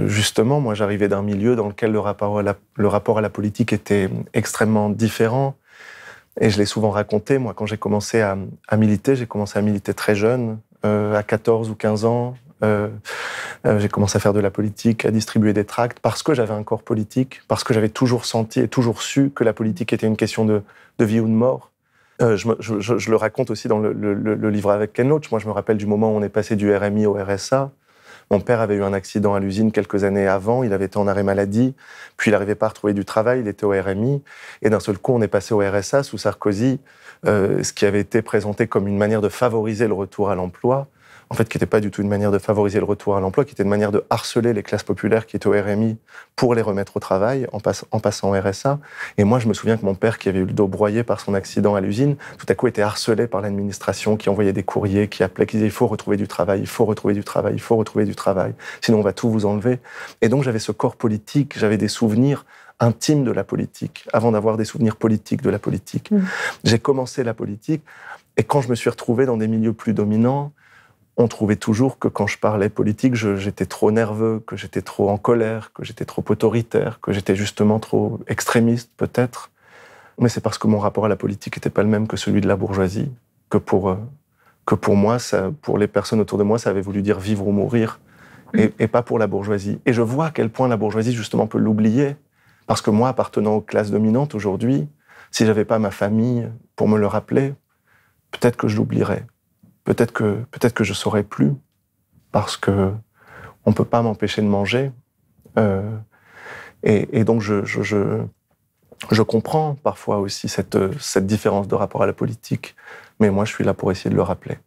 Justement, moi, j'arrivais d'un milieu dans lequel le rapport à la politique était extrêmement différent. Et je l'ai souvent raconté, moi, quand j'ai commencé à militer, j'ai commencé à militer très jeune, à 14 ou 15 ans. J'ai commencé à faire de la politique, à distribuer des tracts, parce que j'avais un corps politique, parce que j'avais toujours senti et toujours su que la politique était une question de vie ou de mort. Je le raconte aussi dans le livre avec Ken Loach. Moi, je me rappelle du moment où on est passé du RMI au RSA. Mon père avait eu un accident à l'usine quelques années avant, il avait été en arrêt maladie, puis il n'arrivait pas à retrouver du travail, il était au RMI, et d'un seul coup, on est passé au RSA sous Sarkozy, ce qui avait été présenté comme une manière de favoriser le retour à l'emploi, en fait, qui n'était pas du tout une manière de favoriser le retour à l'emploi, qui était une manière de harceler les classes populaires qui étaient au RMI pour les remettre au travail en passant au RSA. Et moi, je me souviens que mon père, qui avait eu le dos broyé par son accident à l'usine, tout à coup était harcelé par l'administration, qui envoyait des courriers, qui appelait, qui disait « il faut retrouver du travail, il faut retrouver du travail, il faut retrouver du travail, sinon on va tout vous enlever ». Et donc j'avais ce corps politique, j'avais des souvenirs intimes de la politique, avant d'avoir des souvenirs politiques de la politique. J'ai commencé la politique, et quand je me suis retrouvé dans des milieux plus dominants, on trouvait toujours que quand je parlais politique, j'étais trop nerveux, que j'étais trop en colère, que j'étais trop autoritaire, que j'étais justement trop extrémiste, peut-être. Mais c'est parce que mon rapport à la politique n'était pas le même que celui de la bourgeoisie, que pour moi, pour les personnes autour de moi, ça avait voulu dire vivre ou mourir, et pas pour la bourgeoisie. Et je vois à quel point la bourgeoisie, justement, peut l'oublier. Parce que moi, appartenant aux classes dominantes aujourd'hui, si j'avais pas ma famille pour me le rappeler, peut-être que je l'oublierais. Peut-être que je saurais plus, parce que on peut pas m'empêcher de manger. Et donc je comprends parfois aussi cette différence de rapport à la politique, mais moi je suis là pour essayer de le rappeler.